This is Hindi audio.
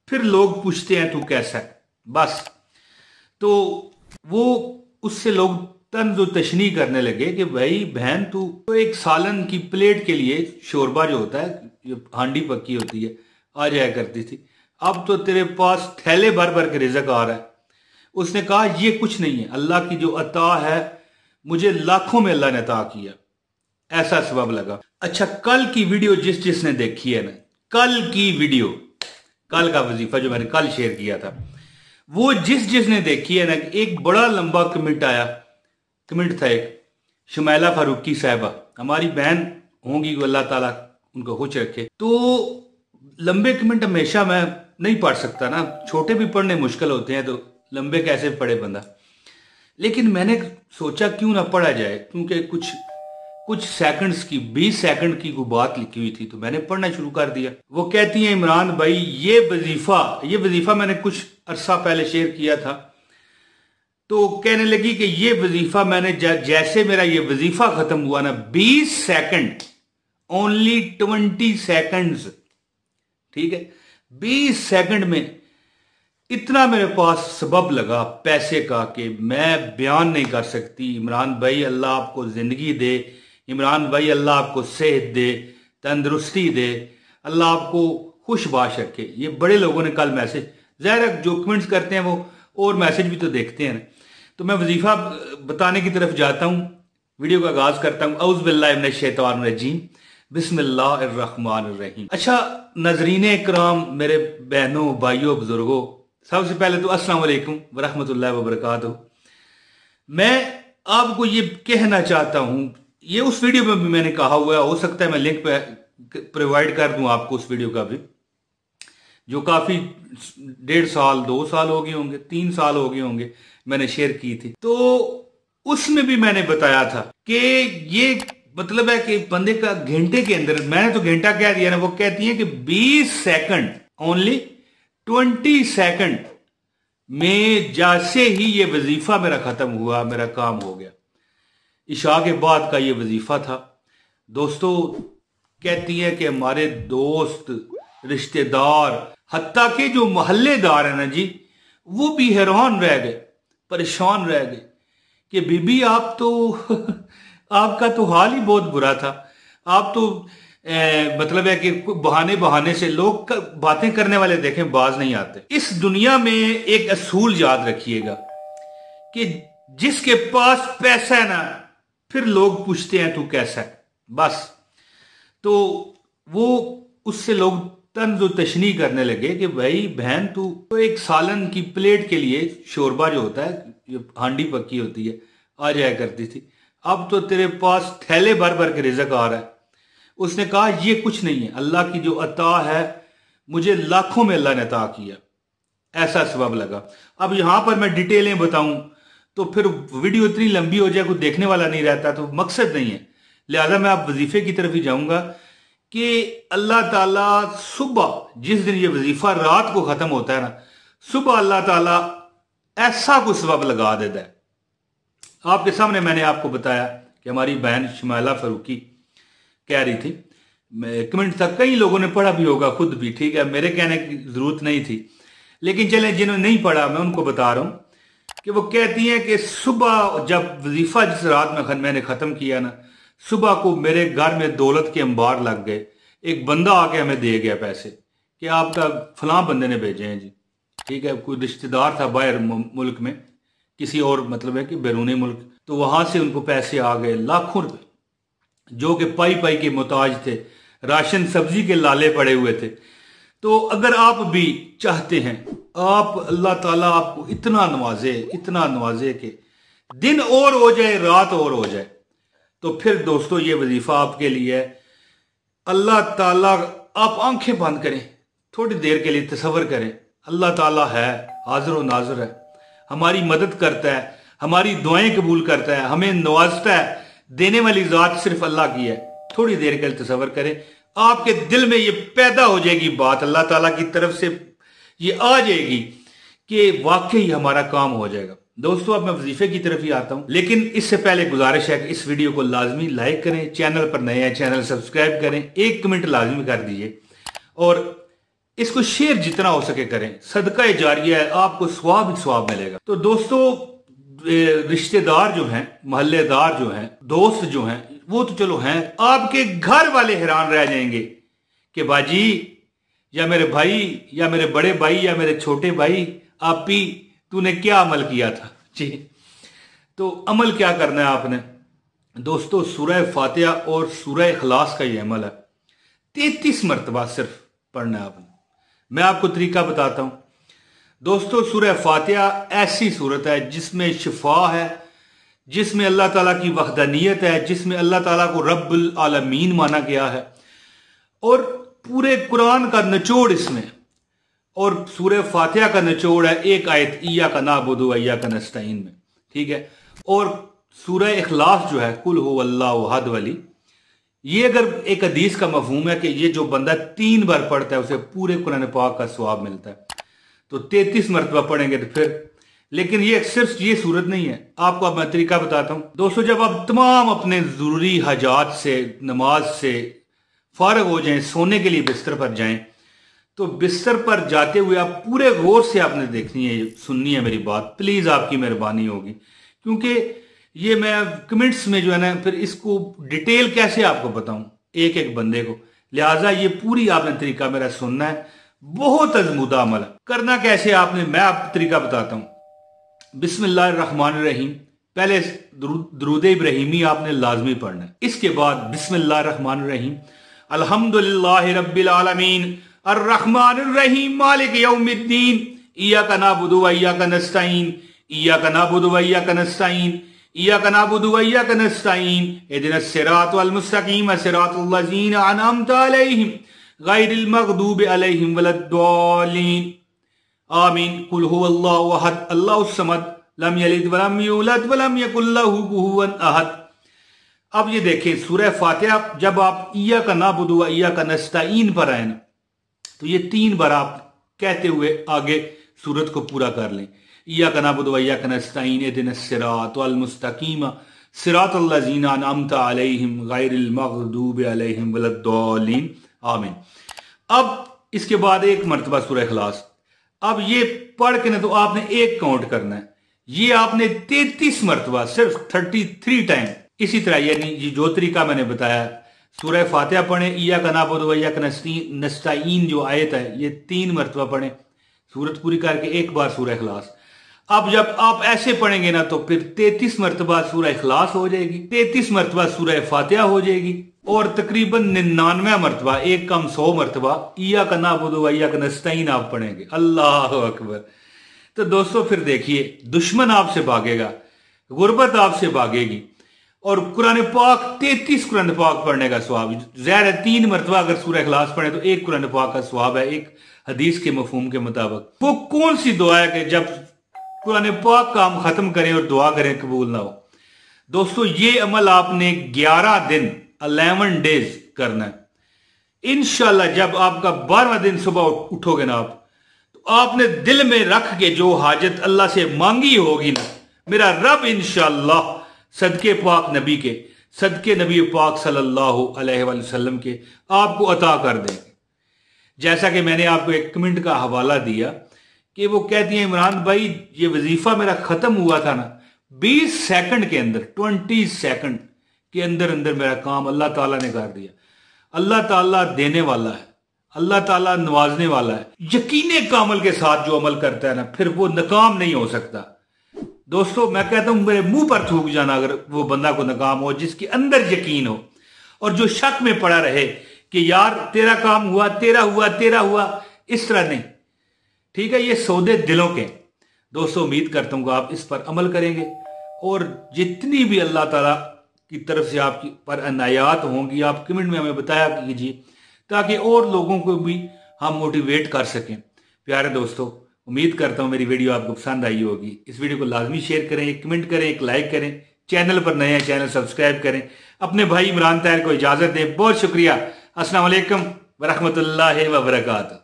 फिर लोग पूछते हैं तू कैसा है, बस। तो वो उससे लोग तंज तशनी करने लगे कि भाई बहन तू तो एक सालन की प्लेट के लिए शोरबा जो होता है, जो हांडी पक्की होती है, आ जाया करती थी। अब तो तेरे पास थैले भर भर के रिजक आ रहा है। उसने कहा ये कुछ नहीं है, अल्लाह की जो अता है, मुझे लाखों में अल्लाह ने अता किया, ऐसा सबब लगा। अच्छा, कल की वीडियो जिसने देखी है ना, कल की वीडियो, कल का वजीफा जो मैंने कल शेयर किया था, वो जिसने देखी है ना, एक बड़ा लंबा कमेंट आया। कमेंट था एक, शुमैला फारूकी साहबा, हमारी बहन होंगी, वो अल्लाह ताला उनको खुश रखे। तो लंबे कमेंट हमेशा मैं नहीं पढ़ सकता ना, छोटे भी पढ़ने मुश्किल होते हैं, तो लंबे कैसे पढ़े बंदा। लेकिन मैंने सोचा क्यों ना पढ़ा जाए, क्योंकि कुछ सेकंड्स की, 20 सेकंड की कोई बात लिखी हुई थी, तो मैंने पढ़ना शुरू कर दिया। वो कहती हैं, इमरान भाई ये वजीफा मैंने कुछ अरसा पहले शेयर किया था। तो कहने लगी कि ये वजीफा मैंने जैसे मेरा ये वजीफा खत्म हुआ ना, 20 सेकंड, ओनली 20 सेकंड्स, ठीक है, 20 सेकंड में इतना मेरे पास सबब लगा पैसे का कि मैं बयान नहीं कर सकती। इमरान भाई अल्लाह आपको जिंदगी दे, इमरान भाई अल्लाह आपको सेहत दे, तंदुरुस्ती दे, अल्लाह आपको खुशबाश रखे। ये बड़े लोगों ने कल मैसेज, ज़ाहिर जो कमेंट्स करते हैं वो और मैसेज भी तो देखते हैं। तो मैं वजीफा बताने की तरफ जाता हूँ, वीडियो का आगाज करता हूँ। औज़ु बिल्लाहि मिनश शैतानिर रजीम, बिस्मिल्लाहिर रहमानिर रहीम। अच्छा नाज़रीन इकराम, मेरे बहनों भाइयों बुजुर्गों, सबसे पहले तो अस्सलाम वालेकुम वरहमतुल्लाहि वबरकातुहू। मैं आपको ये कहना चाहता हूं, ये उस वीडियो में भी मैंने कहा हुआ है, हो सकता है मैं लिंक पे प्रोवाइड कर दूं आपको उस वीडियो का भी, जो काफी 1.5 साल 2 साल हो गए होंगे, 3 साल हो गए होंगे मैंने शेयर की थी। तो उसमें भी मैंने बताया था कि ये मतलब है कि बंदे का घंटे के अंदर, मैंने तो घंटा कह दिया ना, वो कहती है कि 20 सेकंड, ओनली 20 सेकंड में जैसे ही ये वजीफा मेरा खत्म हुआ, मेरा काम हो गया। इशा के बाद का ये वजीफा था दोस्तों। कहती है कि हमारे दोस्त, रिश्तेदार, हत्ता के जो मोहल्लेदार है ना जी, वो भी हैरान रह गए, परेशान रह गए कि बीबी आप तो आपका तो हाल ही बहुत बुरा था। आप तो मतलब है कि बहाने बहाने से लोग बातें करने वाले देखें बाज नहीं आते। इस दुनिया में एक असूल याद रखिएगा कि जिसके पास पैसा है ना, फिर लोग पूछते हैं तू कैसा है, बस। तो वो उससे लोग तंज तशनी करने लगे कि भाई बहन तू तो एक सालन की प्लेट के लिए शोरबा जो होता है, जो हांडी पक्की होती है, आ जाया करती थी। अब तो तेरे पास थैले भर भर के रिजक आ रहा है। उसने कहा ये कुछ नहीं है, अल्लाह की जो अता है, मुझे लाखों में अल्लाह ने अता किया, ऐसा सबब लगा। अब यहां पर मैं डिटेलें बताऊं तो फिर वीडियो इतनी लंबी हो जाए, कोई देखने वाला नहीं रहता, तो मकसद नहीं है। लिहाजा मैं आप वजीफे की तरफ ही जाऊंगा कि अल्लाह ताला सुबह, जिस दिन ये वजीफा रात को खत्म होता है ना, सुबह अल्लाह ताला ऐसा कुछ सबब लगा देता है। आपके सामने मैंने आपको बताया कि हमारी बहन शुमैला फारूकी कह रही थी, कमेंट था, कई लोगों ने पढ़ा भी होगा, खुद भी, ठीक है, मेरे कहने की जरूरत नहीं थी, लेकिन चले जिन्होंने नहीं पढ़ा मैं उनको बता रहा हूं कि वो कहती हैं कि सुबह जब वजीफा जिस रात में मैंने खत्म किया ना, सुबह को मेरे घर में दौलत के अंबार लग गए। एक बंदा आके हमें दे गया पैसे कि आपका फलां बंदे ने भेजे हैं जी, ठीक है, कोई रिश्तेदार था बाहर मुल्क में, किसी और मतलब है कि बैरूनी मुल्क, तो वहां से उनको पैसे आ गए लाखों रुपए, जो कि पाई पाई के मोहताज थे, राशन सब्जी के लाले पड़े हुए थे। तो अगर आप भी चाहते हैं, आप अल्लाह ताला आपको इतना नवाजे कि दिन और हो जाए, रात और हो जाए, तो फिर दोस्तों ये वजीफा आपके लिए है। अल्लाह ताला, आप आंखें बंद करें, थोड़ी देर के लिए तसव्वुर करें, अल्लाह ताला है, हाजिर व नाजिर है, हमारी मदद करता है, हमारी दुआएं कबूल करता है, हमें नवाजता है। देने वाली जात सिर्फ अल्लाह की है। थोड़ी देर के लिए तसव्वुर करें, आपके दिल में ये पैदा हो जाएगी बात, अल्लाह ताला की तरफ से ये आ जाएगी कि वाकई हमारा काम हो जाएगा। दोस्तों अब मैं वजीफे की तरफ ही आता हूं, लेकिन इससे पहले गुजारिश है कि इस वीडियो को लाजमी लाइक करें, चैनल पर नए हैं चैनल सब्सक्राइब करें, एक कमेंट लाजमी कर दीजिए, और इसको शेयर जितना हो सके करें, सदका जारिया है, आपको स्वाब ही स्वाब मिलेगा। तो दोस्तों, रिश्तेदार जो हैं, मोहल्लेदार जो हैं, दोस्त जो हैं, वो तो चलो हैं, आपके घर वाले हैरान रह जाएंगे कि बाजी या मेरे भाई या मेरे बड़े भाई या मेरे छोटे भाई आपी तूने क्या अमल किया था जी। तो अमल क्या करना है आपने दोस्तों, सूरह फातिहा और सूरह इखलास का ये अमल है, 33 मरतबा सिर्फ पढ़ना है आपने। मैं आपको तरीका बताता हूं दोस्तों। सूरह फातिहा ऐसी सूरत है जिसमें शिफा है, जिसमें अल्लाह ताला की वहदानियत है, जिसमें अल्लाह ताला को रब्बुल आलमीन माना गया है, और पूरे कुरान का निचोड़ इसमें, और सूरह फातिहा का निचोड़ है एक आयत इय्याका नअबुदु व इय्याका नस्तईन में, ठीक है। और सूरह इखलास जो है कुल हुवल्लाहु अहद वाली, ये अगर एक हदीस का मफहूम है कि ये जो बंदा 3 बार पढ़ता है उसे पूरे कुरान पाक का सवाब मिलता है, तो 33 मरतबा पढ़ेंगे तो फिर। लेकिन ये सिर्फ ये सूरत नहीं है, आपको अब मैं तरीका बताता हूं दोस्तों। जब आप तमाम अपने जरूरी हाजात से, नमाज से फारग हो जाएं, सोने के लिए बिस्तर पर जाएं, तो बिस्तर पर जाते हुए आप पूरे गौर से आपने देखनी है, सुननी है मेरी बात, प्लीज आपकी मेहरबानी होगी, क्योंकि ये मैं कमेंट्स में जो है ना फिर इसको डिटेल कैसे आपको बताऊं एक एक बंदे को, लिहाजा ये पूरी आपने तरीका मेरा सुनना है। बहुत अजमुदा अमल है। करना कैसे आपने, मैं आपको तरीका बताता हूं। बिस्मिल्लाहिर्रहमानिर्रहीम, पहले दुरूद इब्राहिमी आपने लाजमी पढ़ना है। इसके बाद बिस्मिल्लाहिर्रहमानिर्रहीम अल्हम्दुलिल्लाहि रब्बिल आलमीन अर्रहमानिर्रहीम मालिक यौमिद्दीन इय्याका नअबुदु व इय्याका नस्तईन इय्याका नअबुदु व इय्याका नस्तईन इय्याका नअबुदु व इय्याका नस्तईन इहदिनस सिरातल मुस्तकीम सिरातल लज़ीना अनअमता अलैहिम गैरिल मग़दूबि अलैहिम वलद्दालीन आमीन। कुल हुवल्लाहु अहद अल्लाहुस समद लम यलिद व लम यूलद व लम यकुल लहू कुफुवन अहद। अब ये देखें, सूरह फातिहा जब आप इय्याका नअबुदु व इय्याका नस्तईन पर आए ना, तो ये 3 बार आप कहते हुए आगे सूरत को पूरा कर लें। इय्याका नअबुदु व इय्याका नस्तईन इहदिनस सिरातल मुस्तकीम सिरातल लज़ीना अनअमता अलैहिम गैरिल मग़दूबि अलैहिम वलद्दालीन आमीन। अब इसके बाद एक मरतबा सूरह इखलास। अब ये पढ़ के ना तो आपने एक काउंट करना है, ये आपने 33 मरतबा सिर्फ 33 टाइम। इसी तरह यानी ये जो तरीका मैंने बताया, सूरह फातिहा पढ़े, इय्याका नअबुदु व इय्याका नस्तईन जो आयत है ये 3 मरतबा पढ़े, सूरत पूरी करके एक बार सूरह इखलास। अब जब आप ऐसे पढ़ेंगे ना तो फिर 33 मरतबा सूरह इखलास हो जाएगी, 33 मरतबा सूरह फातिहा हो जाएगी, और तकरीबन 99 मरतबा, एक कम 100 मरतबा इय्याका नअबुदु व इय्याका नस्तईन आप पढ़ेंगे। अल्लाह अकबर। तो दोस्तों फिर देखिए, दुश्मन आपसे भागेगा, गुर्बत आपसे भागेगी, और कुरान पाक 33 कुरान पाक पढ़ने का स्वाब। ज़ाहिर है 3 मरतबा अगर सूरह इखलास पढ़े तो एक कुरान पाक का स्वाब है, एक हदीस के मफहूम के मुताबिक। वो कौन सी दुआ है कि जब कुरान पाक का हम खत्म करें और दुआ करें कबूल ना हो। दोस्तों ये अमल आपने 11 दिन 11 डेज करना है। इंशाल्लाह जब आपका 12वां दिन सुबह उठोगे ना आप, तो आपने दिल में रख के जो हाजत अल्लाह से मांगी होगी ना, मेरा रब इंशाल्लाह सदके पाक नबी के, सदके नबी पाक सल्लल्लाहु अलैहि वसल्लम के आपको अता कर देंगे। जैसा कि मैंने आपको एक कमेंट का हवाला दिया कि वो कहती है, इमरान भाई ये वजीफा मेरा खत्म हुआ था ना 20 सेकंड के अंदर, 20 सेकंड के अंदर अंदर मेरा काम अल्लाह ताला ने कर दिया। अल्लाह ताला देने वाला है, अल्लाह ताला नवाजने वाला है। यकीने कामल के साथ जो अमल करता है ना, फिर वो नाकाम नहीं हो सकता। दोस्तों मैं कहता हूं मेरे मुंह पर थूक जाना अगर वो बंदा को नाकाम हो जिसके अंदर यकीन हो, और जो शक में पड़ा रहे कि यार तेरा काम हुआ, तेरा हुआ, तेरा हुआ, इस तरह नहीं। ठीक है, ये सौदे दिलों के। दोस्तों उम्मीद करता हूँ कि आप इस पर अमल करेंगे, और जितनी भी अल्लाह ताला की तरफ से आपकी पर अनायात होंगी आप कमेंट में हमें बताया कीजिए, ताकि और लोगों को भी हम मोटिवेट कर सकें। प्यारे दोस्तों, उम्मीद करता हूँ मेरी वीडियो आपको पसंद आई होगी। इस वीडियो को लाजमी शेयर करें, एक कमेंट करें, एक लाइक करें, चैनल पर नए हैं चैनल सब्सक्राइब करें। अपने भाई इमरान ताहिर को इजाजत दें। बहुत शुक्रिया। अस्सलाम वालेकुम व रहमतुल्लाहि व बरकातहू।